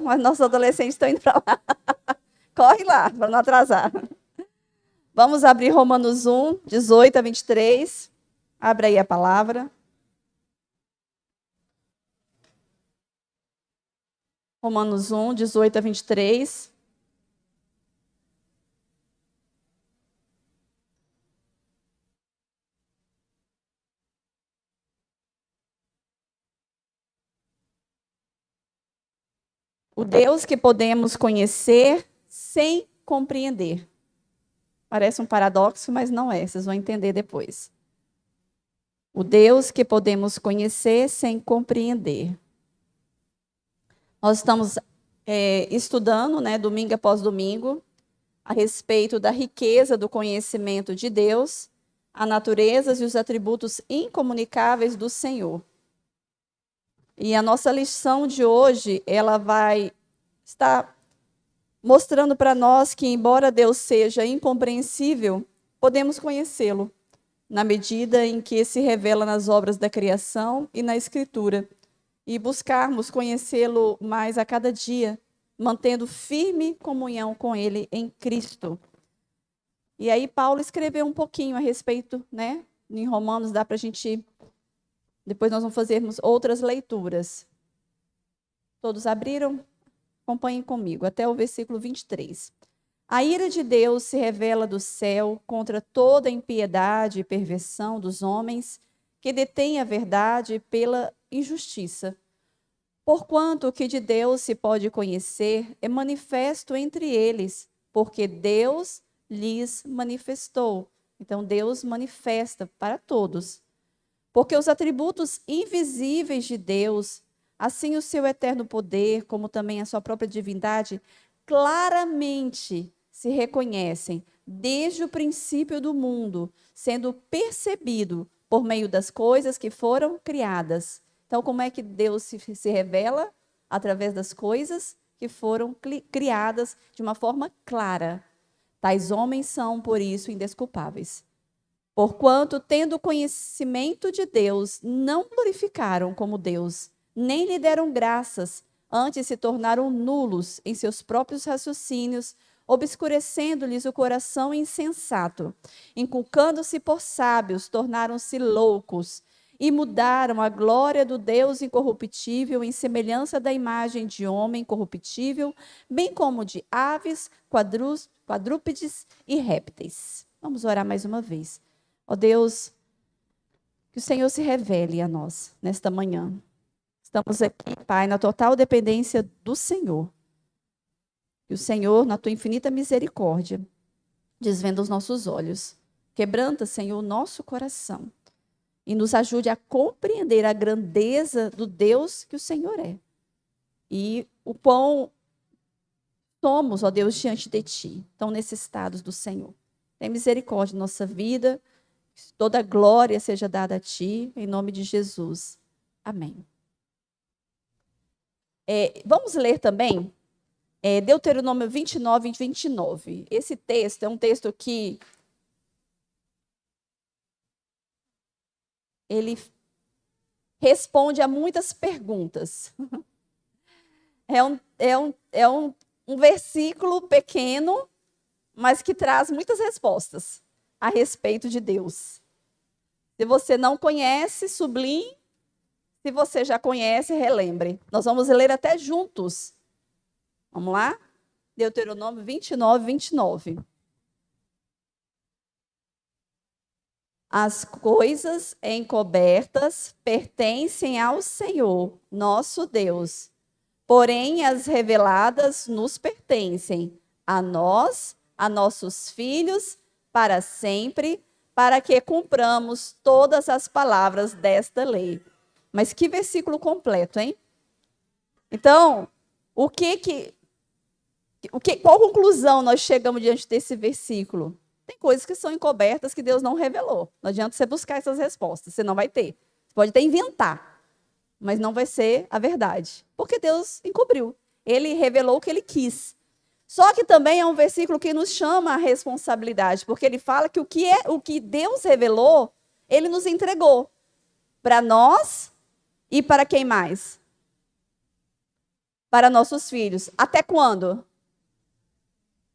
Mas nossos adolescentes estão indo para lá. Corre lá, para não atrasar. Vamos abrir Romanos 1, 18 a 23. Abre aí a palavra. Romanos 1, 18 a 23. O Deus que podemos conhecer sem compreender. Parece um paradoxo, mas não é. Vocês vão entender depois. O Deus que podemos conhecer sem compreender. Nós estamos estudando, domingo após domingo, a respeito da riqueza do conhecimento de Deus, a natureza e os atributos incomunicáveis do Senhor. E a nossa lição de hoje, ela vai estar mostrando para nós que, embora Deus seja incompreensível, podemos conhecê-lo, na medida em que se revela nas obras da criação e na Escritura, e buscarmos conhecê-lo mais a cada dia, mantendo firme comunhão com ele em Cristo. E aí Paulo escreveu um pouquinho a respeito, em Romanos, dá para a gente... Depois nós vamos fazermos outras leituras. Todos abriram? Acompanhem comigo, até o versículo 23. A ira de Deus se revela do céu contra toda impiedade e perversão dos homens que detêm a verdade pela injustiça. Porquanto o que de Deus se pode conhecer é manifesto entre eles, porque Deus lhes manifestou. Então, Deus manifesta para todos. Porque os atributos invisíveis de Deus, assim o seu eterno poder, como também a sua própria divindade, claramente se reconhecem desde o princípio do mundo, sendo percebido por meio das coisas que foram criadas. Então, como é que Deus se revela? Através das coisas que foram criadas de uma forma clara. Tais homens são, por isso, indesculpáveis. Porquanto, tendo conhecimento de Deus, não glorificaram como Deus, nem lhe deram graças, antes se tornaram nulos em seus próprios raciocínios, obscurecendo-lhes o coração insensato. Inculcando-se por sábios, tornaram-se loucos, e mudaram a glória do Deus incorruptível em semelhança da imagem de homem corruptível, bem como de aves, quadrúpedes e répteis. Vamos orar mais uma vez. Ó Deus, que o Senhor se revele a nós nesta manhã. Estamos aqui, Pai, na total dependência do Senhor. E o Senhor, na tua infinita misericórdia, desvenda os nossos olhos. Quebranta, Senhor, o nosso coração. E nos ajude a compreender a grandeza do Deus que o Senhor é. E o quão somos, ó Deus, diante de ti, tão necessitados do Senhor. Tem misericórdia na nossa vida. Toda glória seja dada a ti, em nome de Jesus. Amém. Vamos ler também Deuteronômio 29 e 29. Esse texto é um texto que ele responde a muitas perguntas. É um versículo pequeno, mas que traz muitas respostas a respeito de Deus. Se você não conhece, sublinhe. Se você já conhece, relembre. Nós vamos ler até juntos. Vamos lá? Deuteronômio 29, 29. As coisas encobertas pertencem ao Senhor, nosso Deus. Porém, as reveladas nos pertencem, a nós, a nossos filhos, para sempre, para que cumpramos todas as palavras desta lei. Mas que versículo completo, hein? Então, qual conclusão nós chegamos diante desse versículo? Tem coisas que são encobertas que Deus não revelou. Não adianta você buscar essas respostas, você não vai ter. Você pode até inventar, mas não vai ser a verdade. Porque Deus encobriu. Ele revelou o que ele quis. Só que também é um versículo que nos chama a responsabilidade, porque ele fala que o que Deus revelou, ele nos entregou. Para nós e para quem mais? para nossos filhos. Até quando?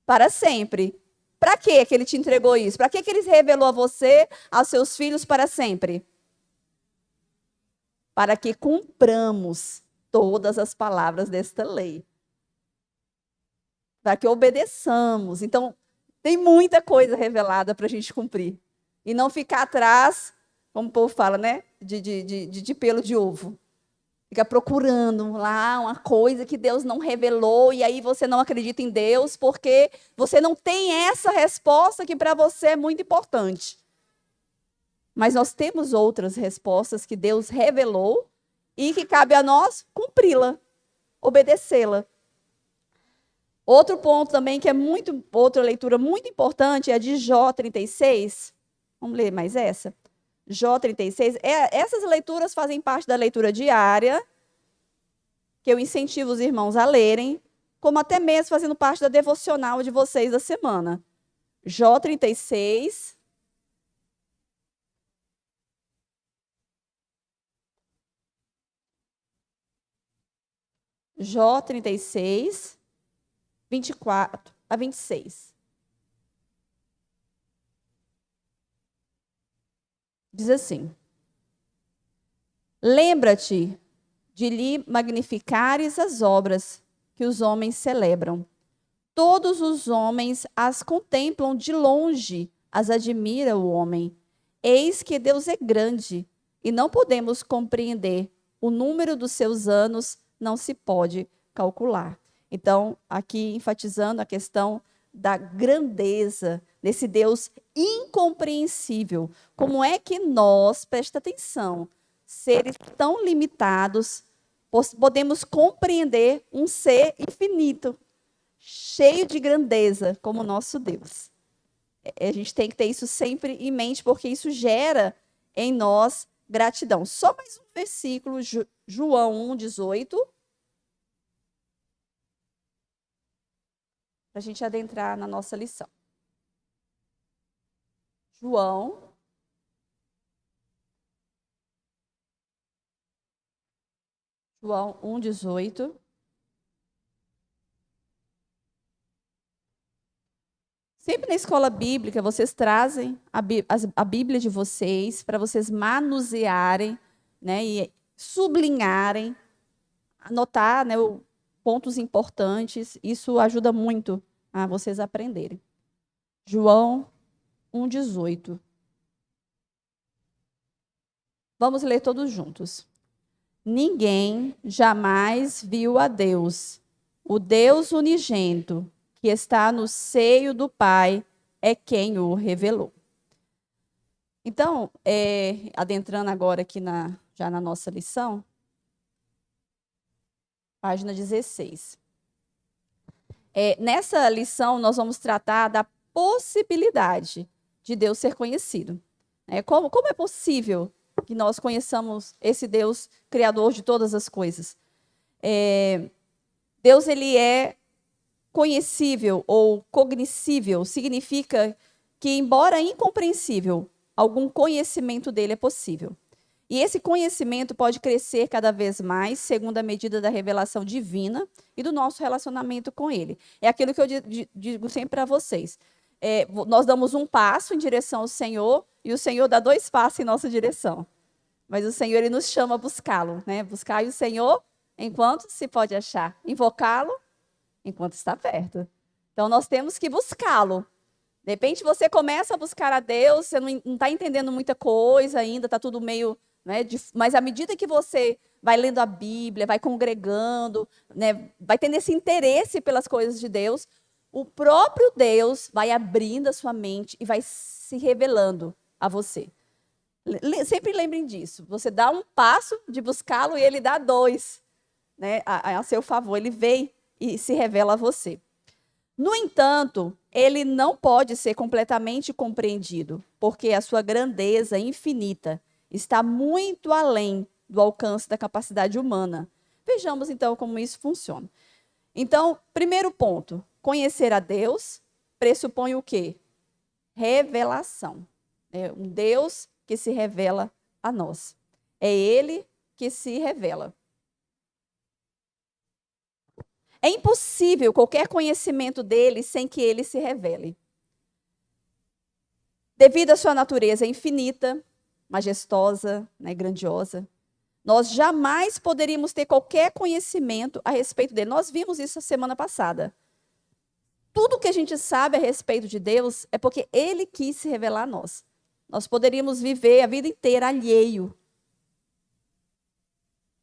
Para sempre. Para que ele te entregou isso? Para que ele revelou a você, aos seus filhos para sempre? Para que cumpramos todas as palavras desta lei. Para que obedeçamos. Então, tem muita coisa revelada para a gente cumprir. E não ficar atrás, como o povo fala, né? De pelo de ovo. Fica procurando lá uma coisa que Deus não revelou, e aí você não acredita em Deus, porque você não tem essa resposta que para você é muito importante. Mas nós temos outras respostas que Deus revelou e que cabe a nós cumpri-la, obedecê-la. Outro ponto também que é outra leitura muito importante é a de Jó 36. Vamos ler mais essa? Jó 36. Essas leituras fazem parte da leitura diária, que eu incentivo os irmãos a lerem, como até mesmo fazendo parte da devocional de vocês da semana. Jó 36. Jó 36, 24 a 26. Diz assim: lembra-te de lhe magnificares as obras que os homens celebram. Todos os homens as contemplam de longe, as admira o homem. Eis que Deus é grande e não podemos compreender. O número dos seus anos não se pode calcular. Então, aqui enfatizando a questão da grandeza desse Deus incompreensível. Como é que nós, presta atenção, seres tão limitados, podemos compreender um ser infinito, cheio de grandeza, como o nosso Deus? A gente tem que ter isso sempre em mente, porque isso gera em nós gratidão. Só mais um versículo, João 1,18, para a gente adentrar na nossa lição. João 1,18. Sempre na escola bíblica, vocês trazem a Bíblia de vocês para vocês manusearem, né, e sublinharem, anotar, né, pontos importantes. Isso ajuda muito a vocês aprenderem. João 1,18. Vamos ler todos juntos. Ninguém jamais viu a Deus, o Deus unigênito, que está no seio do Pai, é quem o revelou. Então, adentrando agora aqui já na nossa lição, página 16. Nessa lição, nós vamos tratar da possibilidade de Deus ser conhecido. Como é possível que nós conheçamos esse Deus criador de todas as coisas? Deus, ele é conhecível ou cognoscível, significa que, embora incompreensível, algum conhecimento dele é possível. E esse conhecimento pode crescer cada vez mais, segundo a medida da revelação divina e do nosso relacionamento com ele. É aquilo que eu digo sempre para vocês. Nós damos um passo em direção ao Senhor e o Senhor dá 2 passos em nossa direção. Mas o Senhor, ele nos chama a buscá-lo, né? Buscar o Senhor enquanto se pode achar. Invocá-lo enquanto está perto. Então, nós temos que buscá-lo. De repente, você começa a buscar a Deus, você não está entendendo muita coisa ainda, está tudo meio... né, mas à medida que você vai lendo a Bíblia, vai congregando, né, vai tendo esse interesse pelas coisas de Deus, o próprio Deus vai abrindo a sua mente e vai se revelando a você. Sempre lembrem disso. Você dá um passo de buscá-lo e ele dá 2, né, a seu favor. Ele vem e se revela a você. No entanto, ele não pode ser completamente compreendido, porque a sua grandeza infinita está muito além do alcance da capacidade humana. Vejamos, então, como isso funciona. Então, primeiro ponto, conhecer a Deus pressupõe o quê? Revelação. É um Deus que se revela a nós. É ele que se revela. É impossível qualquer conhecimento dele sem que ele se revele. Devido à sua natureza infinita, majestosa, né, grandiosa, nós jamais poderíamos ter qualquer conhecimento a respeito dele. Nós vimos isso a semana passada. Tudo que a gente sabe a respeito de Deus é porque ele quis se revelar a nós. Nós poderíamos viver a vida inteira alheio.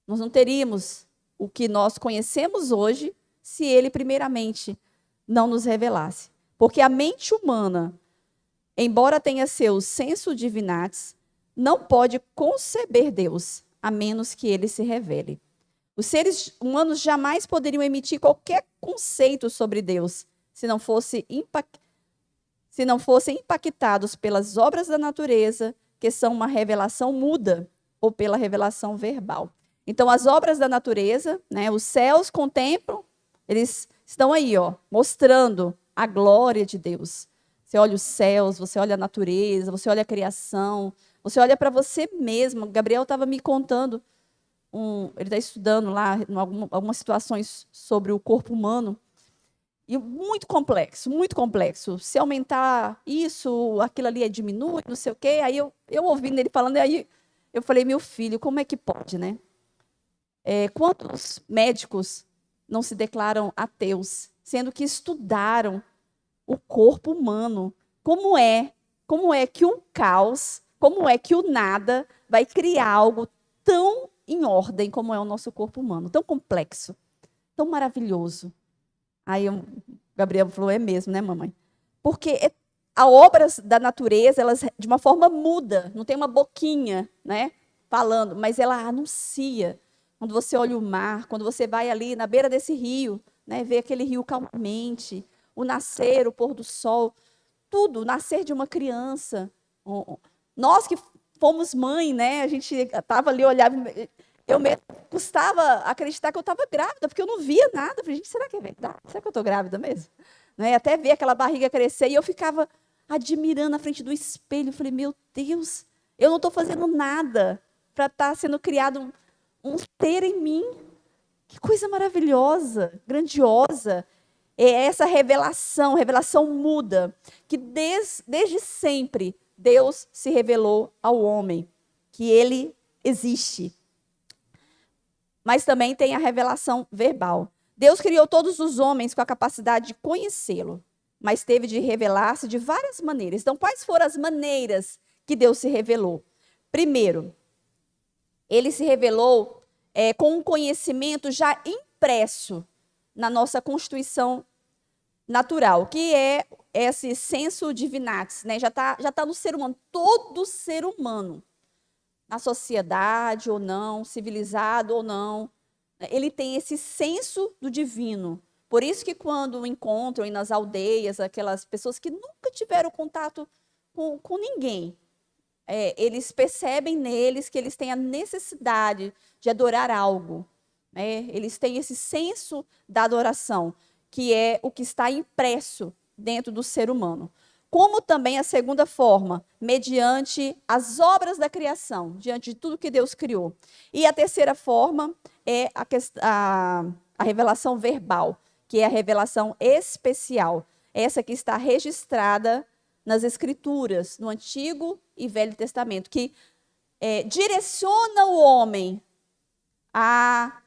Nós não teríamos o que nós conhecemos hoje se ele, primeiramente, não nos revelasse. Porque a mente humana, embora tenha seu sensu divinatis, não pode conceber Deus, a menos que ele se revele. Os seres humanos jamais poderiam emitir qualquer conceito sobre Deus, se não fossem impactados pelas obras da natureza, que são uma revelação muda, ou pela revelação verbal. Então, as obras da natureza, né, os céus contemplam, eles estão aí, ó, mostrando a glória de Deus. Você olha os céus, você olha a natureza, você olha a criação, você olha para você mesmo. Gabriel estava me contando, ele está estudando lá algumas situações sobre o corpo humano, e muito complexo, muito complexo. Se aumentar isso, aquilo ali diminui, não sei o quê. Aí eu ouvindo ele falando, aí eu falei, meu filho, como é que pode, né? Quantos médicos não se declaram ateus, sendo que estudaram o corpo humano? Como é que o caos, como é que o nada vai criar algo tão em ordem como é o nosso corpo humano, tão complexo, tão maravilhoso? Aí o Gabriel falou, é mesmo, né, mamãe? Porque as obras da natureza, elas de uma forma muda, não tem uma boquinha, né, falando, mas ela anuncia. Quando você olha o mar, quando você vai ali na beira desse rio, né, vê aquele rio calmamente, o nascer, o pôr do sol, tudo, o nascer de uma criança. Nós que fomos mãe, né, a gente estava ali, olhava, eu mesmo custava acreditar que eu estava grávida, porque eu não via nada. Eu falei, gente, será que é verdade? Será que eu estou grávida mesmo? Né, até ver aquela barriga crescer, e eu ficava admirando na frente do espelho. Eu falei, meu Deus, eu não estou fazendo nada para estar sendo criado um ser em mim. Que coisa maravilhosa, grandiosa. É essa revelação muda, que desde sempre Deus se revelou ao homem, que ele existe. Mas também tem a revelação verbal. Deus criou todos os homens com a capacidade de conhecê-lo, mas teve de revelar-se de várias maneiras. Então, quais foram as maneiras que Deus se revelou? Primeiro, ele se revelou com um conhecimento já impresso na nossa constituição natural, que é esse sensu divinatis, né? Já tá no ser humano, todo ser humano, na sociedade ou não, civilizado ou não, ele tem esse senso do divino. Por isso que quando encontram nas aldeias aquelas pessoas que nunca tiveram contato com ninguém, eles percebem neles que eles têm a necessidade de adorar algo, né? Eles têm esse senso da adoração, que é o que está impresso dentro do ser humano. Como também a segunda forma, mediante as obras da criação, diante de tudo que Deus criou. E a terceira forma é a revelação verbal, que é a revelação especial, essa que está registrada nas Escrituras, no Antigo e Velho Testamento, que direciona o homem à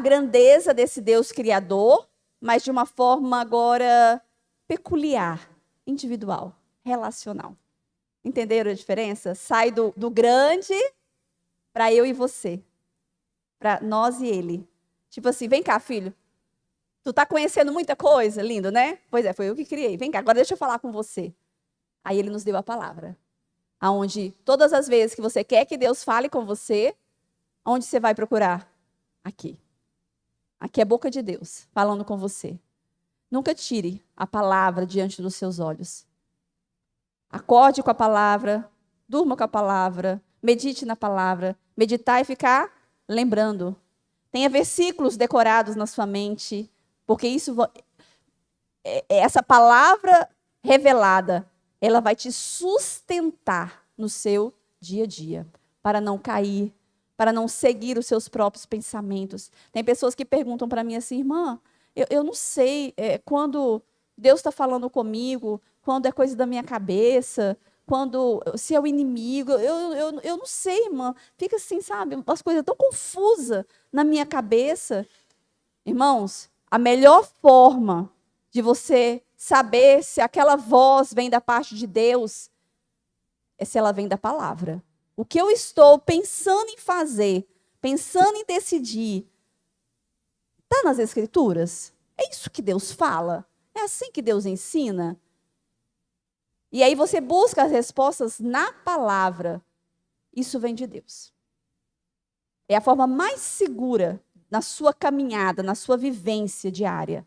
grandeza desse Deus Criador, mas de uma forma agora peculiar, individual, relacional. Entenderam a diferença? Sai do grande para eu e você, para nós e ele. Tipo assim, vem cá, filho. Tu está conhecendo muita coisa, lindo, né? Pois é, foi eu que criei. Vem cá, agora deixa eu falar com você. Aí ele nos deu a palavra. Aonde todas as vezes que você quer que Deus fale com você, onde você vai procurar? Aqui. Aqui é a boca de Deus, falando com você. Nunca tire a palavra diante dos seus olhos. Acorde com a palavra, durma com a palavra, medite na palavra. Meditar e ficar lembrando. Tenha versículos decorados na sua mente, porque essa palavra revelada, ela vai te sustentar no seu dia a dia, para não cair, para não seguir os seus próprios pensamentos. Tem pessoas que perguntam para mim assim, irmã, eu não sei quando Deus está falando comigo, quando é coisa da minha cabeça, se é o inimigo. Eu não sei, irmã. Fica assim, sabe? Umas coisas tão confusas na minha cabeça. Irmãos, a melhor forma de você saber se aquela voz vem da parte de Deus é se ela vem da palavra. O que eu estou pensando em fazer, pensando em decidir, está nas Escrituras? É isso que Deus fala? É assim que Deus ensina? E aí você busca as respostas na palavra. Isso vem de Deus. É a forma mais segura na sua caminhada, na sua vivência diária.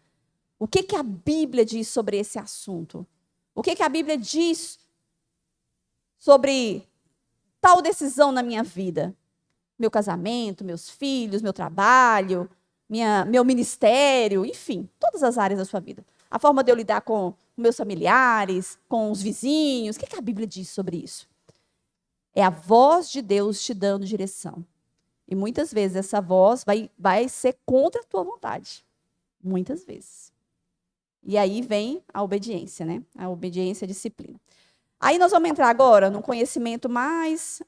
O que a Bíblia diz sobre esse assunto? O que a Bíblia diz sobre tal decisão na minha vida? Meu casamento, meus filhos, meu trabalho, meu ministério, enfim, todas as áreas da sua vida. A forma de eu lidar com meus familiares, com os vizinhos. O que a Bíblia diz sobre isso? É a voz de Deus te dando direção. E muitas vezes essa voz vai ser contra a tua vontade. Muitas vezes. E aí vem a obediência, né? A obediência e a disciplina. Aí nós vamos entrar agora no conhecimento mais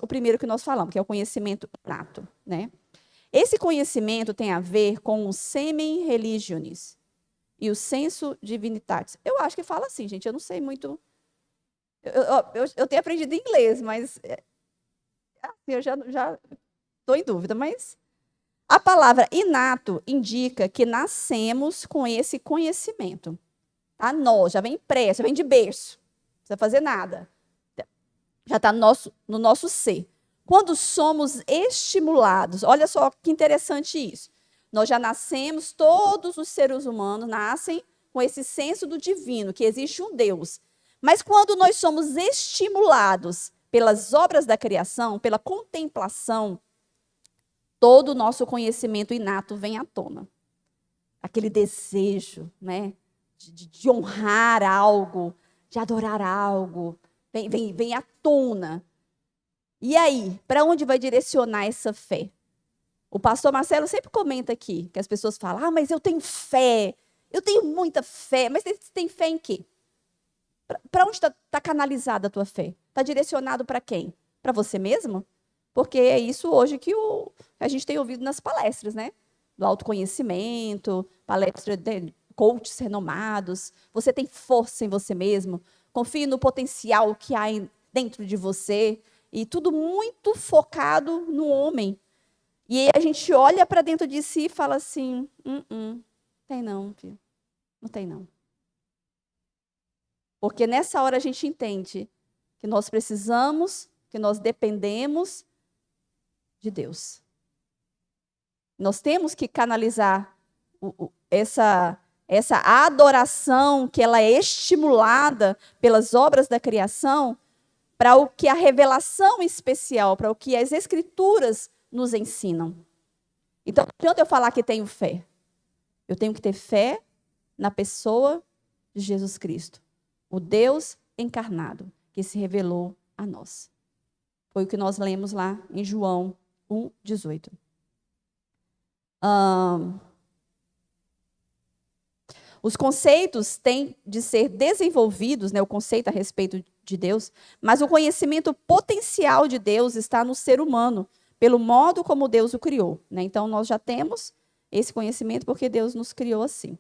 o primeiro que nós falamos, que é o conhecimento inato, né? Esse conhecimento tem a ver com o semen religionis e o sensu divinitatis. Eu acho que fala assim, gente, eu não sei muito. Eu tenho aprendido inglês, mas eu já estou em dúvida, mas a palavra inato indica que nascemos com esse conhecimento. Tá? Nós, já vem impresso, já vem de berço. Não precisa fazer nada. Já está no nosso ser. Quando somos estimulados, olha só que interessante isso. Nós já nascemos, todos os seres humanos nascem com esse senso do divino, que existe um Deus. Mas quando nós somos estimulados pelas obras da criação, pela contemplação, todo o nosso conhecimento inato vem à tona. Aquele desejo, né, de honrar algo, de adorar algo, vem à tona. E aí, para onde vai direcionar essa fé? O pastor Marcelo sempre comenta aqui, que as pessoas falam, mas eu tenho fé, eu tenho muita fé, mas você tem fé em quê? Para onde está canalizada a tua fé? Está direcionado para quem? Para você mesmo? Porque é isso hoje que a gente tem ouvido nas palestras, né? Do autoconhecimento, palestras de coaches renomados. Você tem força em você mesmo. Confie no potencial que há dentro de você. E tudo muito focado no homem. E aí a gente olha para dentro de si e fala assim, tem não, filho. Não tem não. Porque nessa hora a gente entende que nós precisamos, que nós dependemos de Deus. Nós temos que canalizar essa adoração que ela é estimulada pelas obras da criação para o que a revelação especial, para o que as Escrituras nos ensinam. Então, não adianta eu falar que tenho fé. Eu tenho que ter fé na pessoa de Jesus Cristo, o Deus encarnado, que se revelou a nós. Foi o que nós lemos lá em João 1:18. Os conceitos têm de ser desenvolvidos, né, o conceito a respeito de Deus, mas o conhecimento potencial de Deus está no ser humano, pelo modo como Deus o criou. Né? Então, nós já temos esse conhecimento porque Deus nos criou assim.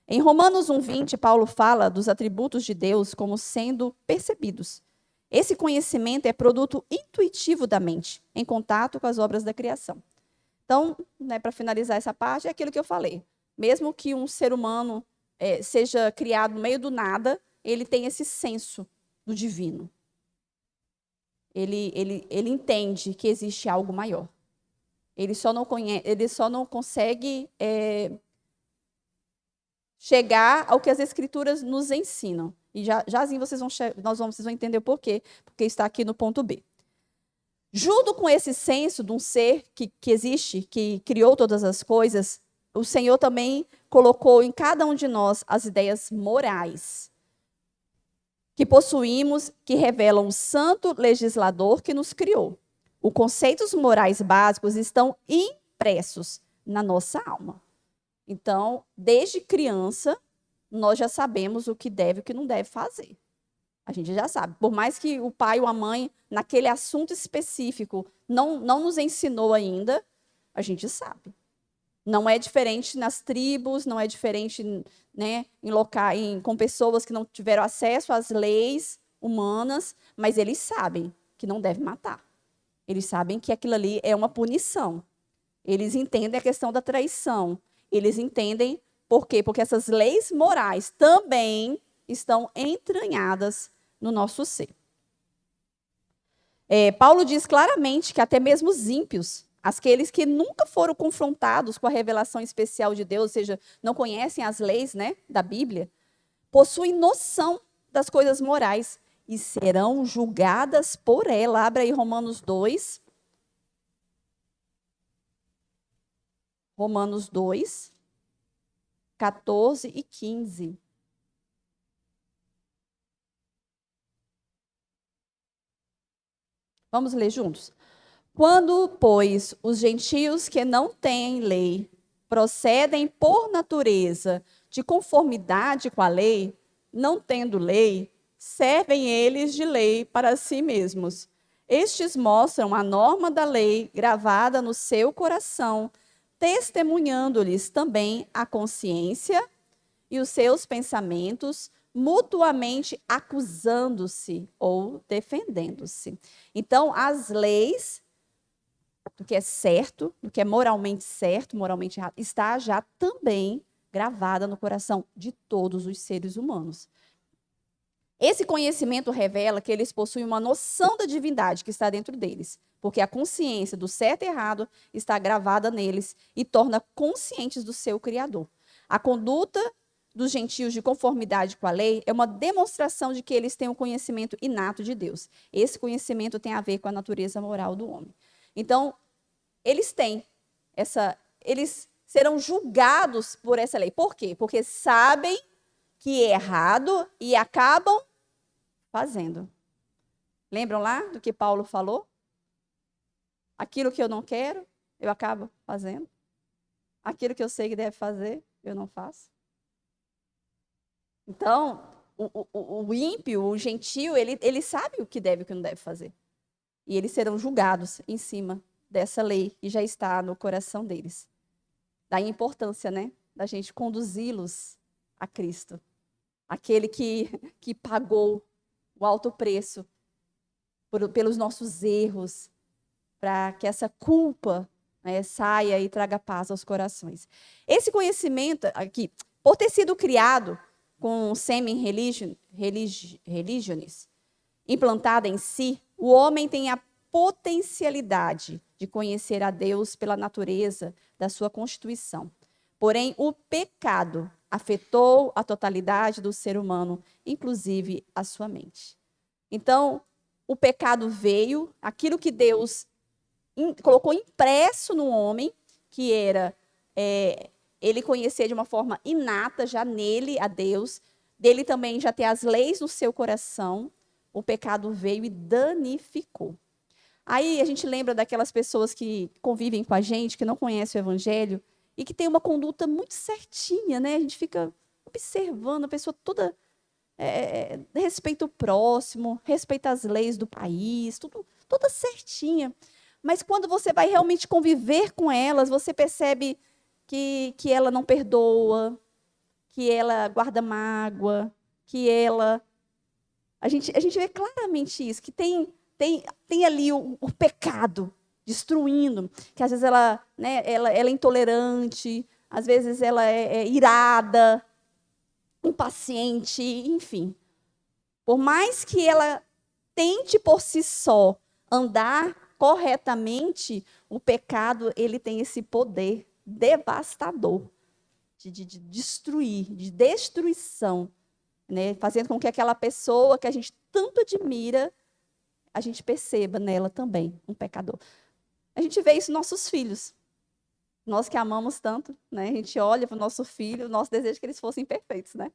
Em Romanos 1:20, Paulo fala dos atributos de Deus como sendo percebidos. Esse conhecimento é produto intuitivo da mente, em contato com as obras da criação. Então, né, para finalizar essa parte, é aquilo que eu falei. Mesmo que um ser humano seja criado no meio do nada, ele tem esse senso do divino. Ele entende que existe algo maior. Ele só não consegue chegar ao que as Escrituras nos ensinam. E já assim vocês vão entender o porquê, porque está aqui no ponto B. Junto com esse senso de um ser que existe, que criou todas as coisas, o Senhor também colocou em cada um de nós as ideias morais que possuímos, que revelam o santo legislador que nos criou. Os conceitos morais básicos estão impressos na nossa alma. Então, desde criança, nós já sabemos o que deve e o que não deve fazer. A gente já sabe. Por mais que o pai ou a mãe, naquele assunto específico, não nos ensinou ainda, a gente sabe. Não é diferente nas tribos, não é diferente, né, com pessoas que não tiveram acesso às leis humanas, mas eles sabem que não deve matar. Eles sabem que aquilo ali é uma punição. Eles entendem a questão da traição. Eles entendem por quê? Porque essas leis morais também estão entranhadas no nosso ser. Paulo diz claramente que até mesmo os ímpios, aqueles que nunca foram confrontados com a revelação especial de Deus, ou seja, não conhecem as leis, né, da Bíblia, possuem noção das coisas morais e serão julgadas por ela. Abra aí Romanos 2. Romanos 2, 14 e 15. Vamos ler juntos? Quando, pois, os gentios que não têm lei procedem por natureza de conformidade com a lei, não tendo lei, servem eles de lei para si mesmos. Estes mostram a norma da lei gravada no seu coração, testemunhando-lhes também a consciência e os seus pensamentos, mutuamente acusando-se ou defendendo-se. Então, as leis do que é certo, do que é moralmente certo, moralmente errado, está já também gravada no coração de todos os seres humanos. Esse conhecimento revela que eles possuem uma noção da divindade que está dentro deles, porque a consciência do certo e errado está gravada neles e torna conscientes do seu Criador. A conduta dos gentios de conformidade com a lei é uma demonstração de que eles têm um conhecimento inato de Deus. Esse conhecimento tem a ver com a natureza moral do homem. Então, eles serão julgados por essa lei. Por quê? Porque sabem que é errado e acabam fazendo. Lembram lá do que Paulo falou? Aquilo que eu não quero, eu acabo fazendo. Aquilo que eu sei que deve fazer, eu não faço. Então, o ímpio, o gentio, ele sabe o que deve e o que não deve fazer. E eles serão julgados em cima dessa lei que já está no coração deles. Daí a importância, né, da gente conduzi-los a Cristo. Aquele que pagou o alto preço pelos nossos erros, para que essa culpa, né, saia e traga paz aos corações. Esse conhecimento aqui, por ter sido criado com semi-religiones implantada em si, o homem tem a potencialidade de conhecer a Deus pela natureza da sua constituição. Porém, o pecado afetou a totalidade do ser humano, inclusive a sua mente. Então, o pecado veio, aquilo que Deus colocou impresso no homem, que era ele conhecer de uma forma inata já nele a Deus, dele também já ter as leis no seu coração, o pecado veio e danificou. Aí a gente lembra daquelas pessoas que convivem com a gente, que não conhecem o Evangelho, e que tem uma conduta muito certinha, né? A gente fica observando a pessoa toda respeita o próximo, respeita as leis do país, tudo, toda certinha. Mas quando você vai realmente conviver com elas, você percebe que ela não perdoa, que ela guarda mágoa, que ela... A gente vê claramente isso, que tem ali o pecado destruindo, que às vezes ela é intolerante, às vezes ela é irada, impaciente, enfim. Por mais que ela tente por si só andar corretamente, o pecado ele tem esse poder devastador de destruir, de destruição, né? Fazendo com que aquela pessoa que a gente tanto admira, a gente perceba nela também um pecador. A gente vê isso nos nossos filhos. Nós que amamos tanto, né? A gente olha para o nosso filho, o nosso desejo é que eles fossem perfeitos, né?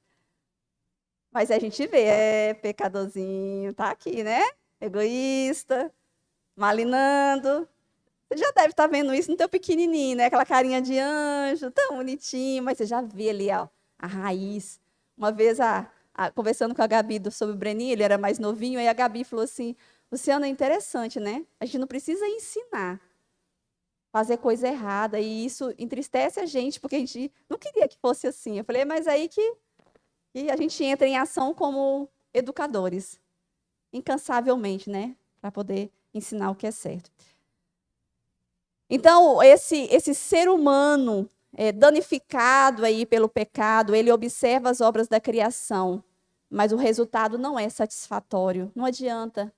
Mas a gente vê, pecadorzinho, tá aqui, né? Egoísta, malinando, Você já deve estar vendo isso no teu pequenininho, né? Aquela carinha de anjo, tão bonitinho, mas você já vê ali ó, a raiz. Uma vez, conversando com a Gabi sobre o Breninho, ele era mais novinho, aí a Gabi falou assim, Luciana, é interessante, né? A gente não precisa ensinar a fazer coisa errada, e isso entristece a gente, porque a gente não queria que fosse assim. Eu falei, mas aí que a gente entra em ação como educadores, incansavelmente, né? Para poder ensinar o que é certo. Então, esse ser humano danificado aí pelo pecado, ele observa as obras da criação, mas o resultado não é satisfatório. Não adianta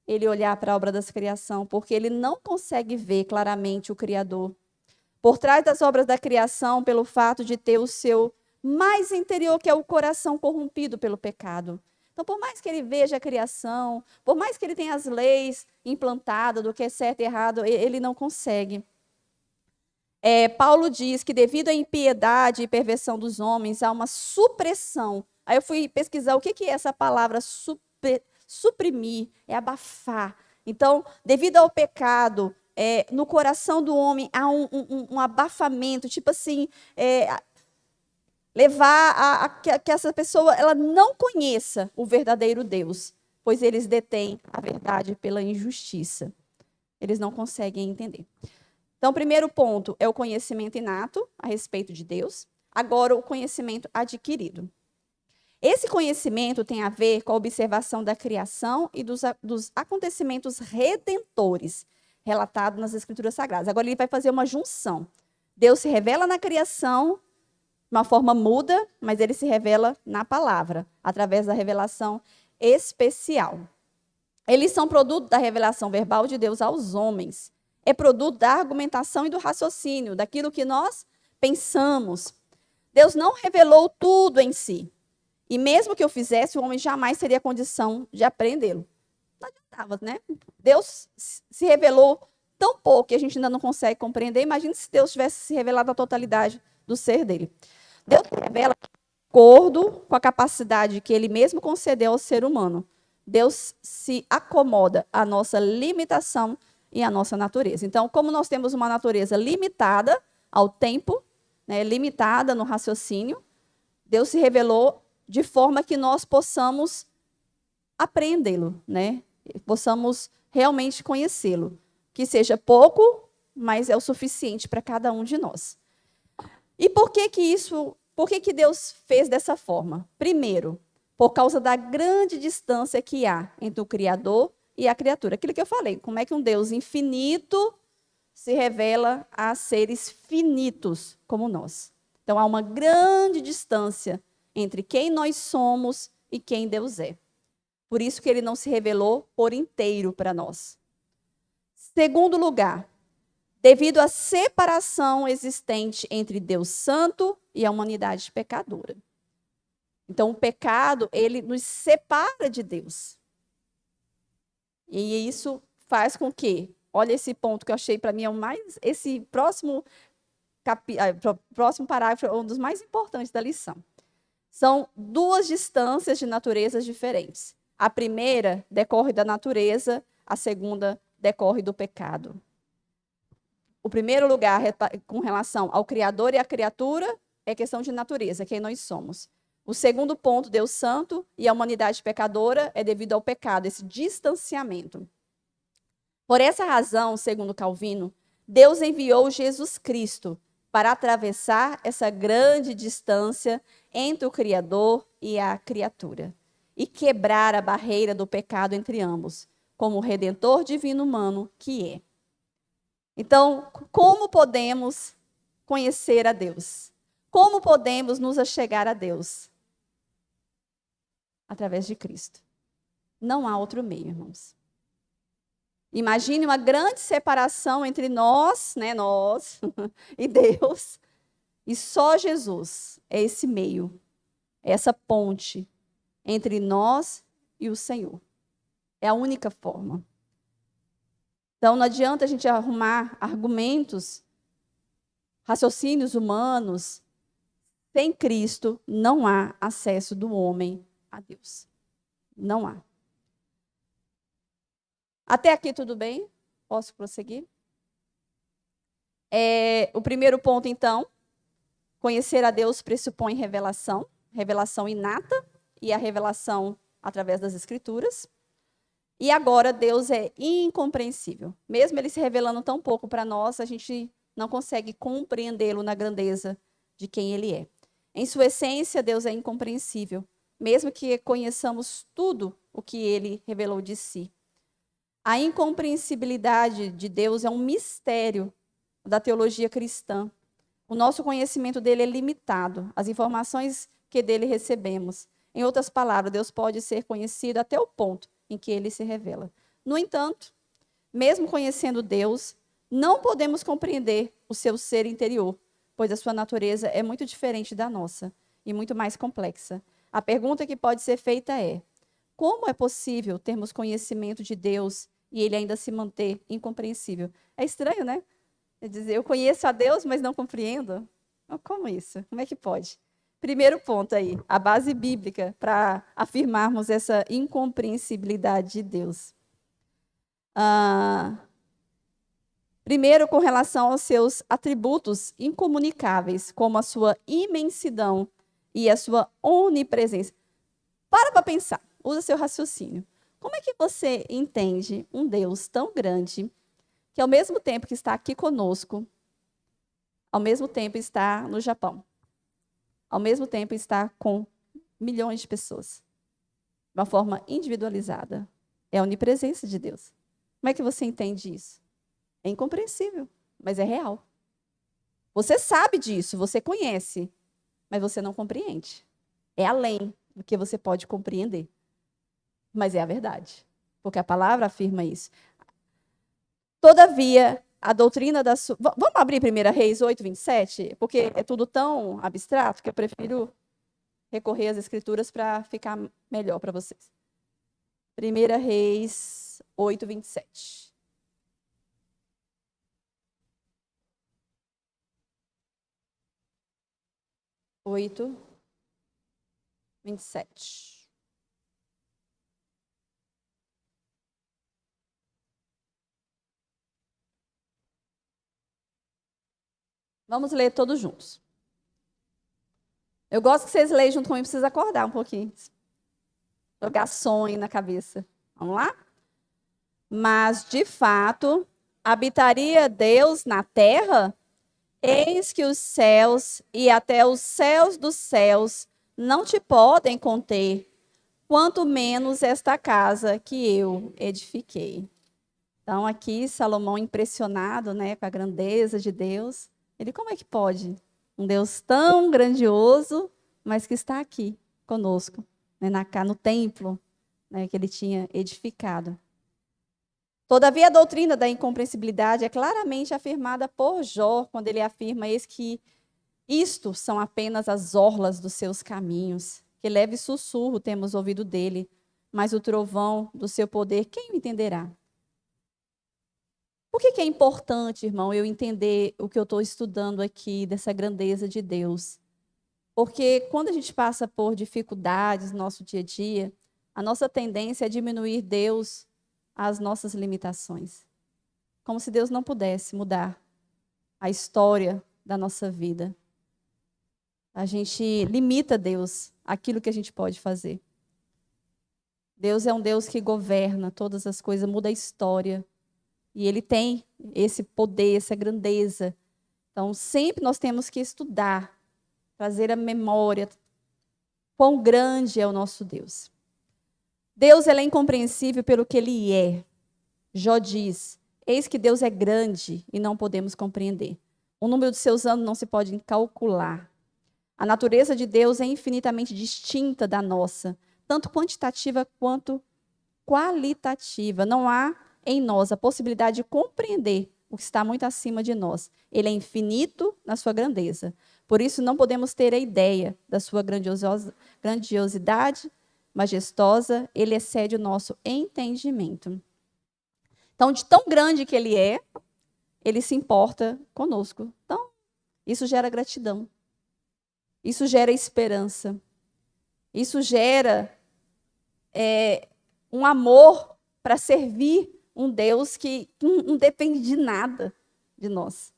ele olhar para a obra da criação, porque ele não consegue ver claramente o Criador. Por trás das obras da criação, pelo fato de ter o seu mais interior, que é o coração corrompido pelo pecado. Então, por mais que ele veja a criação, por mais que ele tenha as leis implantadas do que é certo e errado, ele não consegue. Paulo diz que devido à impiedade e perversão dos homens, há uma supressão. Aí eu fui pesquisar o que é essa palavra suprimir, é abafar. Então, devido ao pecado, no coração do homem há um abafamento, tipo assim, levar a que essa pessoa ela não conheça o verdadeiro Deus, pois eles detêm a verdade pela injustiça. Eles não conseguem entender. Então, o primeiro ponto é o conhecimento inato a respeito de Deus. Agora, o conhecimento adquirido. Esse conhecimento tem a ver com a observação da criação e dos acontecimentos redentores relatados nas Escrituras Sagradas. Agora, ele vai fazer uma junção. Deus se revela na criação de uma forma muda, mas ele se revela na palavra, através da revelação especial. Eles são produto da revelação verbal de Deus aos homens. É produto da argumentação e do raciocínio, daquilo que nós pensamos. Deus não revelou tudo em si. E mesmo que eu fizesse, o homem jamais teria condição de aprendê-lo. Não adiantava, né? Deus se revelou tão pouco que a gente ainda não consegue compreender. Imagine se Deus tivesse se revelado a totalidade do ser dele. Deus se revela de acordo com a capacidade que ele mesmo concedeu ao ser humano. Deus se acomoda à nossa limitação e à nossa natureza. Então, como nós temos uma natureza limitada ao tempo, né, limitada no raciocínio, Deus se revelou de forma que nós possamos apreendê-lo, né? Possamos realmente conhecê-lo. Que seja pouco, mas é o suficiente para cada um de nós. E por que Deus fez dessa forma? Primeiro, por causa da grande distância que há entre o Criador e a criatura. Aquilo que eu falei, como é que um Deus infinito se revela a seres finitos como nós. Então, há uma grande distância entre quem nós somos e quem Deus é. Por isso que ele não se revelou por inteiro para nós. Segundo lugar, devido à separação existente entre Deus Santo e a humanidade pecadora. Então, o pecado, ele nos separa de Deus. E isso faz com que, olha esse ponto que eu achei para mim é o mais, esse próximo parágrafo é um dos mais importantes da lição. São duas distâncias de naturezas diferentes. A primeira decorre da natureza, a segunda decorre do pecado. O primeiro lugar, com relação ao Criador e à criatura, é questão de natureza, quem nós somos. O segundo ponto, Deus Santo e a humanidade pecadora, é devido ao pecado, esse distanciamento. Por essa razão, segundo Calvino, Deus enviou Jesus Cristo para atravessar essa grande distância entre o Criador e a criatura e quebrar a barreira do pecado entre ambos, como o Redentor divino humano que é. Então, como podemos conhecer a Deus? Como podemos nos achegar a Deus? Através de Cristo. Não há outro meio, irmãos. Imagine uma grande separação entre nós, né, nós e Deus, e só Jesus é esse meio, essa ponte entre nós e o Senhor. É a única forma. Então, não adianta a gente arrumar argumentos, raciocínios humanos. Sem Cristo, não há acesso do homem a Deus. Não há. Até aqui tudo bem? Posso prosseguir? O primeiro ponto, então, conhecer a Deus pressupõe revelação, revelação inata e a revelação através das Escrituras. E agora, Deus é incompreensível. Mesmo Ele se revelando tão pouco para nós, a gente não consegue compreendê-lo na grandeza de quem Ele é. Em sua essência, Deus é incompreensível, mesmo que conheçamos tudo o que Ele revelou de si. A incompreensibilidade de Deus é um mistério da teologia cristã. O nosso conhecimento dele é limitado, as informações que dele recebemos. Em outras palavras, Deus pode ser conhecido até o ponto em que ele se revela. No entanto, mesmo conhecendo Deus, não podemos compreender o seu ser interior, pois a sua natureza é muito diferente da nossa e muito mais complexa. A pergunta que pode ser feita é: como é possível termos conhecimento de Deus e ele ainda se manter incompreensível? É estranho, né? Quer dizer, eu conheço a Deus, mas não compreendo. Como isso? Como é que pode? Primeiro ponto aí, a base bíblica para afirmarmos essa incompreensibilidade de Deus. Primeiro, com relação aos seus atributos incomunicáveis, como a sua imensidão e a sua onipresença. Para pensar, usa seu raciocínio. Como é que você entende um Deus tão grande que ao mesmo tempo que está aqui conosco, ao mesmo tempo está no Japão, ao mesmo tempo está com milhões de pessoas, de uma forma individualizada? É a onipresença de Deus. Como é que você entende isso? É incompreensível, mas é real. Você sabe disso, você conhece, mas você não compreende. É além do que você pode compreender. Mas é a verdade, porque a palavra afirma isso. Todavia, a doutrina da sua... Vamos abrir 1 Reis 8, 27? Porque é tudo tão abstrato que eu prefiro recorrer às Escrituras para ficar melhor para vocês. 1 Reis 8, 27. Oito, 27. Vamos ler todos juntos. Eu gosto que vocês leiam junto comigo, precisa acordar um pouquinho. Jogar sonho na cabeça. Vamos lá? Mas, de fato, habitaria Deus na terra? Eis que os céus e até os céus dos céus não te podem conter, quanto menos esta casa que eu edifiquei. Então, aqui, Salomão impressionado, né, com a grandeza de Deus. Ele, como é que pode? Um Deus tão grandioso, mas que está aqui conosco, né, no templo, né, que ele tinha edificado. Todavia, a doutrina da incompreensibilidade é claramente afirmada por Jó, quando ele afirma: eis que isto são apenas as orlas dos seus caminhos, que leve sussurro temos ouvido dele, mas o trovão do seu poder, quem o entenderá? Por que é importante, irmão, eu entender o que eu estou estudando aqui, dessa grandeza de Deus? Porque quando a gente passa por dificuldades no nosso dia a dia, a nossa tendência é diminuir Deus às nossas limitações. Como se Deus não pudesse mudar a história da nossa vida. A gente limita Deus àquilo que a gente pode fazer. Deus é um Deus que governa todas as coisas, muda a história. E Ele tem esse poder, essa grandeza. Então, sempre nós temos que estudar, trazer a memória quão grande é o nosso Deus. Deus ele é incompreensível pelo que Ele é. Jó diz: eis que Deus é grande e não podemos compreender. O número de seus anos não se pode calcular. A natureza de Deus é infinitamente distinta da nossa, tanto quantitativa quanto qualitativa. Não há em nós a possibilidade de compreender o que está muito acima de nós. Ele é infinito na sua grandeza. Por isso, não podemos ter a ideia da sua grandiosidade majestosa. Ele excede o nosso entendimento. Então, de tão grande que Ele é, Ele se importa conosco. Então, isso gera gratidão. Isso gera esperança. Isso gera um amor para servir um Deus que não depende de nada de nós.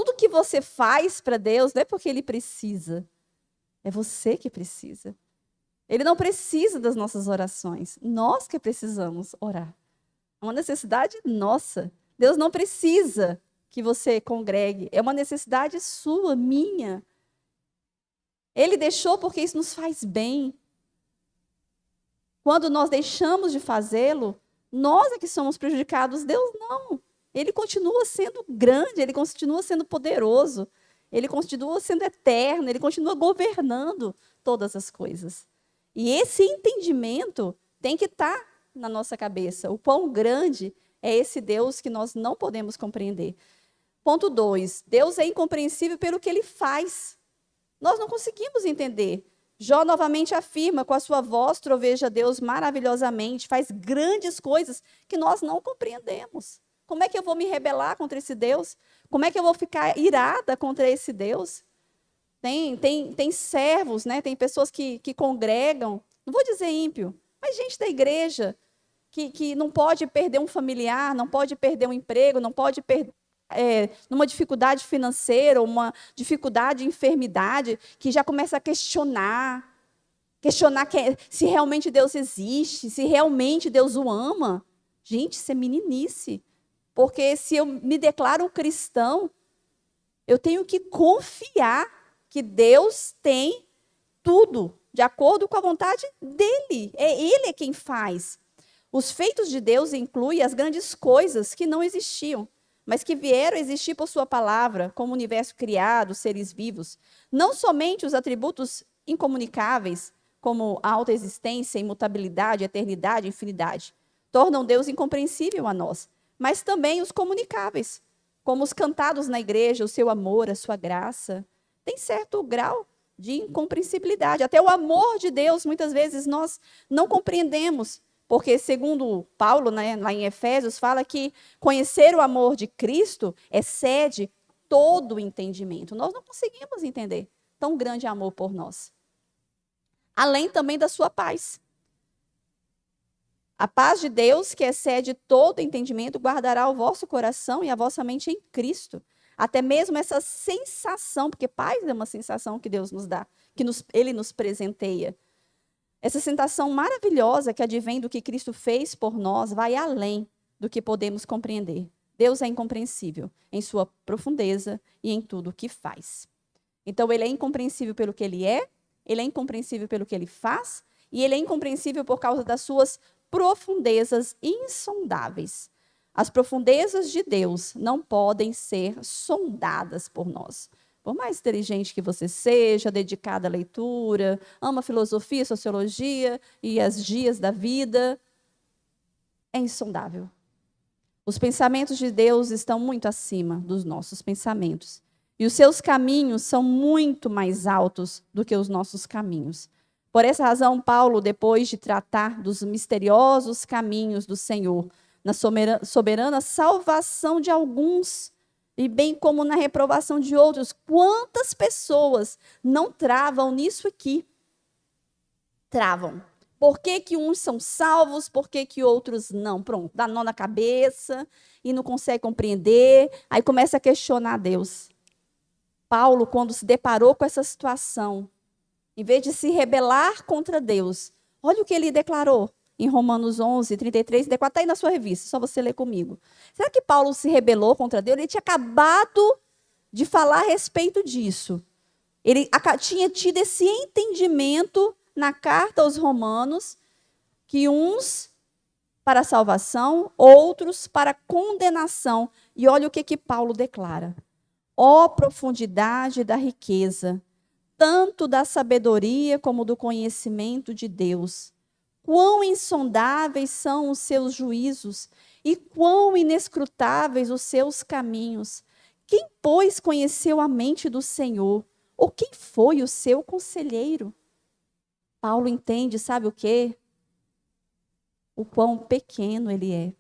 Tudo que você faz para Deus não é porque Ele precisa. É você que precisa. Ele não precisa das nossas orações. Nós que precisamos orar. É uma necessidade nossa. Deus não precisa que você congregue. É uma necessidade sua, minha. Ele deixou porque isso nos faz bem. Quando nós deixamos de fazê-lo, nós é que somos prejudicados. Deus não. Ele continua sendo grande, ele continua sendo poderoso, ele continua sendo eterno, ele continua governando todas as coisas. E esse entendimento tem que estar na nossa cabeça. O quão grande é esse Deus que nós não podemos compreender. Ponto 2. Deus é incompreensível pelo que ele faz. Nós não conseguimos entender. Jó novamente afirma, com a sua voz troveja Deus maravilhosamente, faz grandes coisas que nós não compreendemos. Como é que eu vou me rebelar contra esse Deus? Como é que eu vou ficar irada contra esse Deus? Tem servos, né? Tem pessoas que congregam, não vou dizer ímpio, mas gente da igreja, que não pode perder um familiar, não pode perder um emprego, não pode perder numa dificuldade financeira, uma dificuldade de enfermidade, que já começa a questionar se realmente Deus existe, se realmente Deus o ama. Gente, isso é meninice. Porque se eu me declaro um cristão, eu tenho que confiar que Deus tem tudo de acordo com a vontade dele. Ele é quem faz. Os feitos de Deus incluem as grandes coisas que não existiam, mas que vieram a existir por sua palavra, como o universo criado, seres vivos. Não somente os atributos incomunicáveis, como a autoexistência, imutabilidade, eternidade, infinidade, tornam Deus incompreensível a nós, mas também os comunicáveis, como os cantados na igreja, o seu amor, a sua graça. Tem certo grau de incompreensibilidade. Até o amor de Deus, muitas vezes, nós não compreendemos. Porque, segundo Paulo, né, lá em Efésios, fala que conhecer o amor de Cristo excede todo o entendimento. Nós não conseguimos entender tão grande amor por nós. Além também da sua paz. A paz de Deus, que excede todo entendimento, guardará o vosso coração e a vossa mente em Cristo. Até mesmo essa sensação, porque paz é uma sensação que Deus nos dá, que Ele nos presenteia. Essa sensação maravilhosa que advém do que Cristo fez por nós vai além do que podemos compreender. Deus é incompreensível em sua profundeza e em tudo o que faz. Então, ele é incompreensível pelo que ele é incompreensível pelo que ele faz, e ele é incompreensível por causa das suas profundezas insondáveis. As profundezas de Deus não podem ser sondadas por nós. Por mais inteligente que você seja, dedicada à leitura, ama filosofia, sociologia e as dias da vida, é insondável. Os pensamentos de Deus estão muito acima dos nossos pensamentos. E os seus caminhos são muito mais altos do que os nossos caminhos. Por essa razão, Paulo, depois de tratar dos misteriosos caminhos do Senhor, na soberana salvação de alguns, e bem como na reprovação de outros, quantas pessoas não travam nisso aqui? Travam. Por que uns são salvos, por que outros não? Pronto, dá nó na cabeça e não consegue compreender, aí começa a questionar Deus. Paulo, quando se deparou com essa situação, em vez de se rebelar contra Deus, olha o que ele declarou em Romanos 11, 33, 34, está aí na sua revista, só você ler comigo. Será que Paulo se rebelou contra Deus? Ele tinha acabado de falar a respeito disso. Ele tinha tido esse entendimento na carta aos Romanos, que uns para a salvação, outros para a condenação. E olha o que Paulo declara. Ó profundidade da riqueza, tanto da sabedoria como do conhecimento de Deus. Quão insondáveis são os seus juízos e quão inescrutáveis os seus caminhos. Quem, pois, conheceu a mente do Senhor? Ou quem foi o seu conselheiro? Paulo entende, sabe o quê? O quão pequeno ele é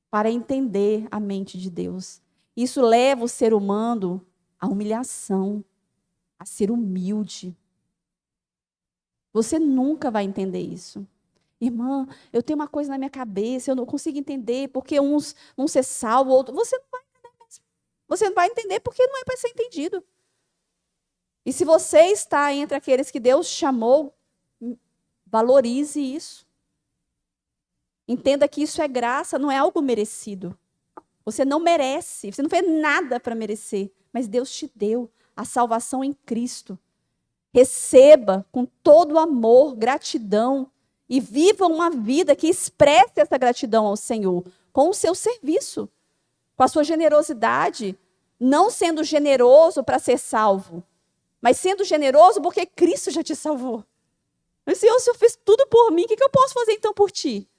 para entender a mente de Deus. Isso leva o ser humano à humilhação, a ser humilde. Você nunca vai entender isso. Irmã, eu tenho uma coisa na minha cabeça, eu não consigo entender, porque uns vão ser salvos, outros... Você não vai entender mesmo. Você não vai entender porque não é para ser entendido. E se você está entre aqueles que Deus chamou, valorize isso. Entenda que isso é graça, não é algo merecido. Você não merece, você não fez nada para merecer, mas Deus te deu a salvação em Cristo. Receba com todo amor, gratidão e viva uma vida que expresse essa gratidão ao Senhor com o seu serviço, com a sua generosidade, não sendo generoso para ser salvo, mas sendo generoso porque Cristo já te salvou. Mas, Senhor, o Senhor fez tudo por mim, o que eu posso fazer então por ti?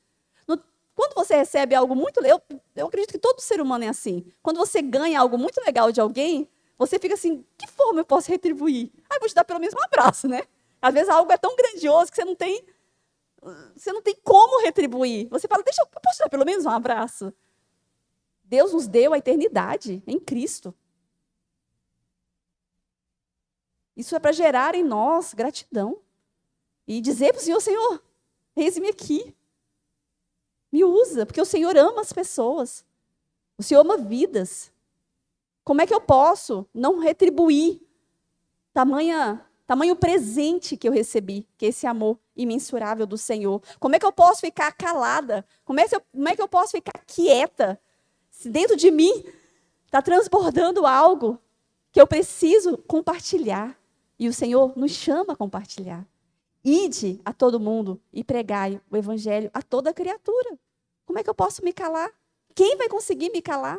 Quando você recebe algo muito legal, eu acredito que todo ser humano é assim. Quando você ganha algo muito legal de alguém, você fica assim, que forma eu posso retribuir? Ah, vou te dar pelo menos um abraço, né? Às vezes algo é tão grandioso que você não tem como retribuir. Você fala, eu posso te dar pelo menos um abraço? Deus nos deu a eternidade em Cristo. Isso é para gerar em nós gratidão. E dizer para o Senhor, Senhor, eis-me aqui. Me usa, porque o Senhor ama as pessoas. O Senhor ama vidas. Como é que eu posso não retribuir tamanho presente que eu recebi, que é esse amor imensurável do Senhor? Como é que eu posso ficar calada? Como é que eu posso ficar quieta? Se dentro de mim está transbordando algo que eu preciso compartilhar. E o Senhor nos chama a compartilhar. Ide a todo mundo e pregai o evangelho a toda criatura. Como é que eu posso me calar? Quem vai conseguir me calar?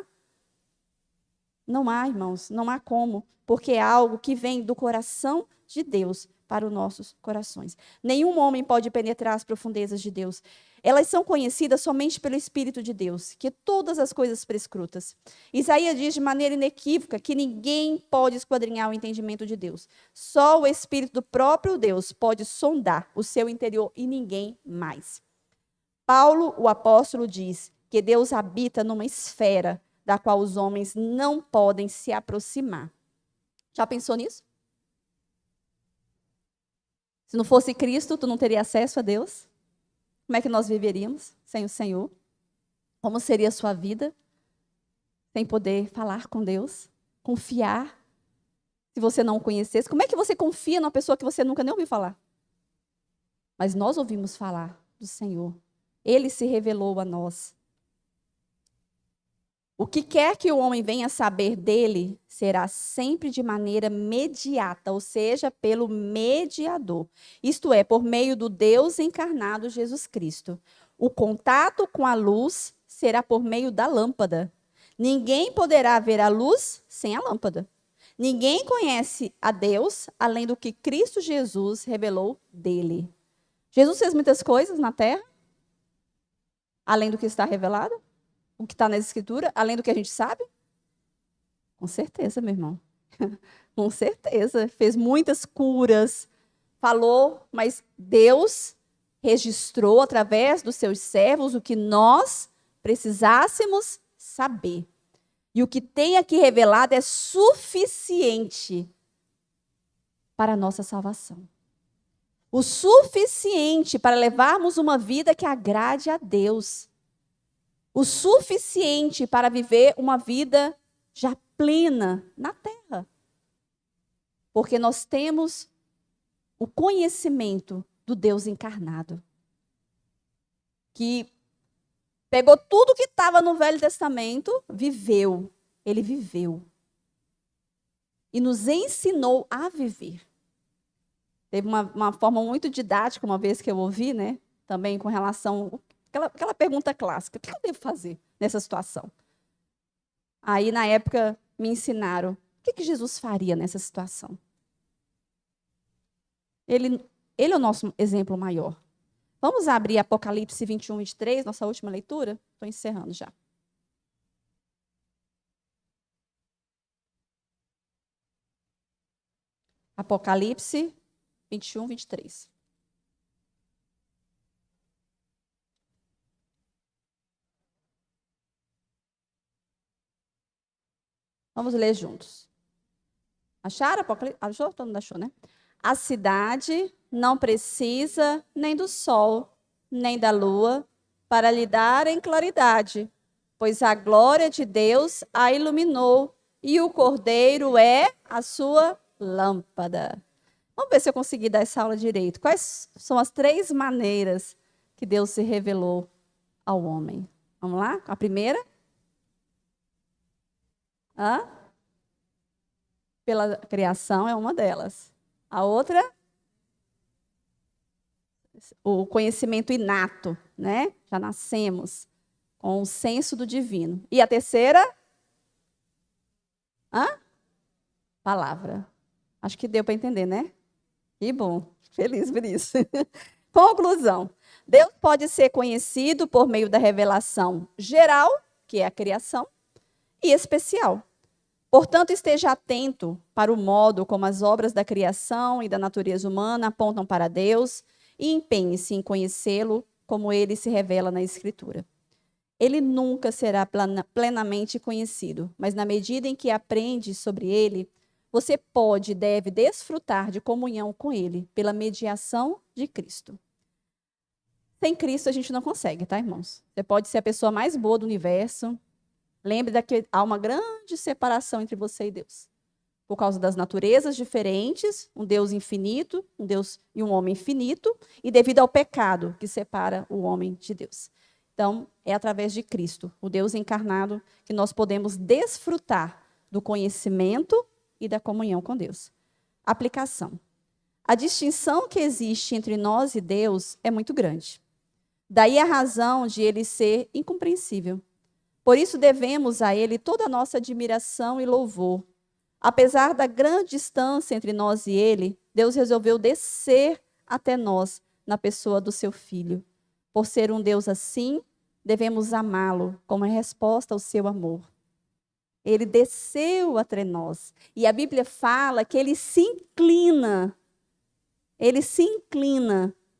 Não há, irmãos, não há como, porque é algo que vem do coração de Deus para os nossos corações. Nenhum homem pode penetrar as profundezas de Deus. Elas são conhecidas somente pelo Espírito de Deus, que todas as coisas prescrutas. Isaías diz de maneira inequívoca que ninguém pode esquadrinhar o entendimento de Deus. Só o Espírito do próprio Deus pode sondar o seu interior e ninguém mais. Paulo, o apóstolo, diz que Deus habita numa esfera da qual os homens não podem se aproximar. Já pensou nisso? Se não fosse Cristo, tu não teria acesso a Deus? Como é que nós viveríamos sem o Senhor? Como seria a sua vida sem poder falar com Deus? Confiar? Se você não o conhecesse, como é que você confia numa pessoa que você nunca nem ouviu falar? Mas nós ouvimos falar do Senhor. Ele se revelou a nós. O que quer que o homem venha saber dele será sempre de maneira mediata, ou seja, pelo mediador. Isto é, por meio do Deus encarnado Jesus Cristo. O contato com a luz será por meio da lâmpada. Ninguém poderá ver a luz sem a lâmpada. Ninguém conhece a Deus além do que Cristo Jesus revelou dele. Jesus fez muitas coisas na terra, além do que está revelado. O que está na Escritura, além do que a gente sabe? Com certeza, meu irmão. Com certeza. Fez muitas curas, falou, mas Deus registrou através dos seus servos o que nós precisássemos saber. E o que tem aqui revelado é suficiente para a nossa salvação. O suficiente para levarmos uma vida que agrade a Deus. O suficiente para viver uma vida já plena na terra. Porque nós temos o conhecimento do Deus encarnado. Que pegou tudo que estava no Velho Testamento, viveu. Ele viveu. E nos ensinou a viver. Teve uma forma muito didática, uma vez que eu ouvi, né? Também com relação... Aquela pergunta clássica, o que eu devo fazer nessa situação? Aí, na época, me ensinaram, o que Jesus faria nessa situação? Ele é o nosso exemplo maior. Vamos abrir Apocalipse 21, 23, nossa última leitura? Estou encerrando já. Apocalipse 21, 23. Vamos ler juntos. Acharam? Achou? Todo mundo achou, né? A cidade não precisa nem do sol, nem da lua, para lhe darem claridade, pois a glória de Deus a iluminou e o cordeiro é a sua lâmpada. Vamos ver se eu consegui dar essa aula direito. Quais são as 3 maneiras que Deus se revelou ao homem? Vamos lá? A primeira? Pela criação é uma delas. A outra? O conhecimento inato, né? Já nascemos com o senso do divino. E a terceira? Palavra. Acho que deu para entender, né? Que bom. Feliz por isso. Conclusão. Deus pode ser conhecido por meio da revelação geral, que é a criação, e especial. Portanto, esteja atento para o modo como as obras da criação e da natureza humana apontam para Deus e empenhe-se em conhecê-lo como ele se revela na Escritura. Ele nunca será plenamente conhecido, mas na medida em que aprende sobre ele, você pode e deve desfrutar de comunhão com ele pela mediação de Cristo. Sem Cristo a gente não consegue, tá, irmãos? Você pode ser a pessoa mais boa do universo. Lembre que há uma grande separação entre você e Deus. Por causa das naturezas diferentes, um Deus infinito, um Deus e um homem finito, e devido ao pecado que separa o homem de Deus. Então, é através de Cristo, o Deus encarnado, que nós podemos desfrutar do conhecimento e da comunhão com Deus. Aplicação. A distinção que existe entre nós e Deus é muito grande. Daí a razão de ele ser incompreensível. Por isso devemos a ele toda a nossa admiração e louvor. Apesar da grande distância entre nós e ele, Deus resolveu descer até nós na pessoa do seu Filho. Por ser um Deus assim, devemos amá-lo como resposta ao seu amor. Ele desceu até nós. E a Bíblia fala que ele se inclina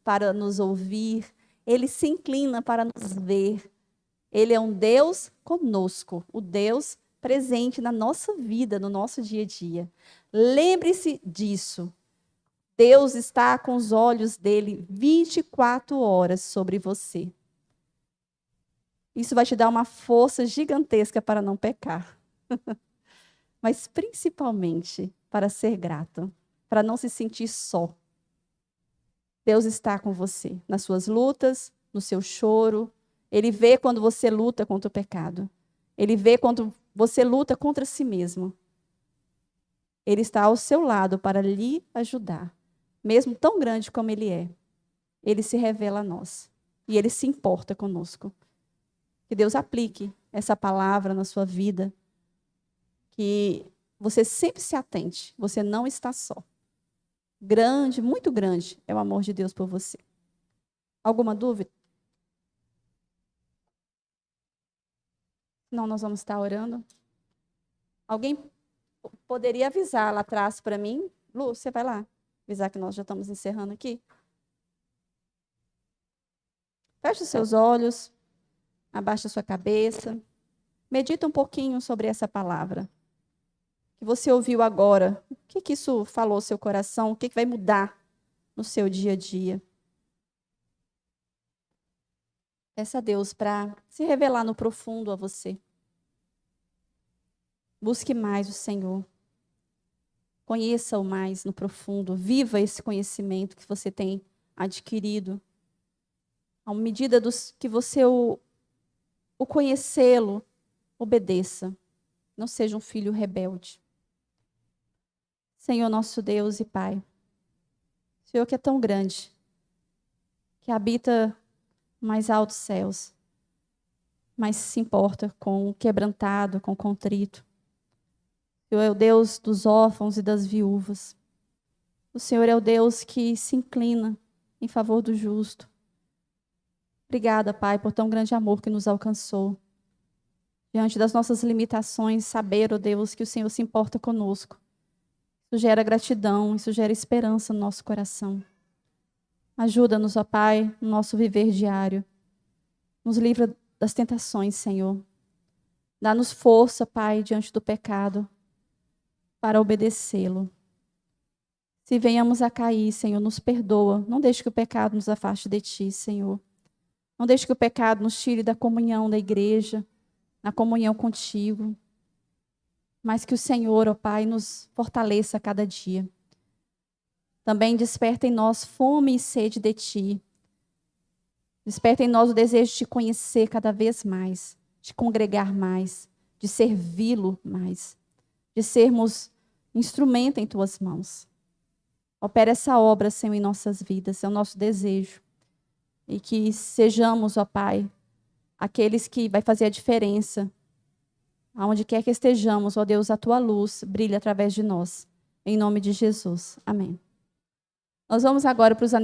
para nos ouvir, ele se inclina para nos ver. Ele é um Deus conosco, o Deus presente na nossa vida, no nosso dia a dia. Lembre-se disso. Deus está com os olhos dele 24 horas sobre você. Isso vai te dar uma força gigantesca para não pecar. Mas principalmente para ser grato, para não se sentir só. Deus está com você nas suas lutas, no seu choro. Ele vê quando você luta contra o pecado. Ele vê quando você luta contra si mesmo. Ele está ao seu lado para lhe ajudar. Mesmo tão grande como ele é, ele se revela a nós. E ele se importa conosco. Que Deus aplique essa palavra na sua vida. Que você sempre se atente. Você não está só. Grande, muito grande é o amor de Deus por você. Alguma dúvida? Não, nós vamos estar orando. Alguém poderia avisar lá atrás para mim? Lu, você vai lá avisar que nós já estamos encerrando aqui? Feche os seus olhos, abaixa a sua cabeça. Medita um pouquinho sobre essa palavra que você ouviu agora. O que isso falou ao seu coração? O que vai mudar no seu dia a dia? Peça a Deus para se revelar no profundo a você. Busque mais o Senhor. Conheça-o mais no profundo. Viva esse conhecimento que você tem adquirido. À medida que você o conhecê-lo, obedeça. Não seja um filho rebelde. Senhor nosso Deus e Pai, Senhor que é tão grande, que habita mais altos céus, mas se importa com o quebrantado, com o contrito. O Senhor é o Deus dos órfãos e das viúvas. O Senhor é o Deus que se inclina em favor do justo. Obrigada, Pai, por tão grande amor que nos alcançou. Diante das nossas limitações, saber, ó Deus, que o Senhor se importa conosco. Isso gera gratidão, isso gera esperança no nosso coração. Ajuda-nos, ó Pai, no nosso viver diário. Nos livra das tentações, Senhor. Dá-nos força, Pai, diante do pecado, para obedecê-lo. Se venhamos a cair, Senhor, nos perdoa. Não deixe que o pecado nos afaste de Ti, Senhor. Não deixe que o pecado nos tire da comunhão da igreja, na comunhão contigo. mas que o Senhor, ó Pai, nos fortaleça a cada dia. Também desperta em nós fome e sede de Ti. Desperta em nós o desejo de Te conhecer cada vez mais, de congregar mais, de servi-lo mais, de sermos instrumento em Tuas mãos. Opera essa obra, Senhor, em nossas vidas, é o nosso desejo. E que sejamos, ó Pai, aqueles que vai fazer a diferença. Aonde quer que estejamos, ó Deus, a Tua luz brilha através de nós. Em nome de Jesus. Amém. Nós vamos agora para os aniversários.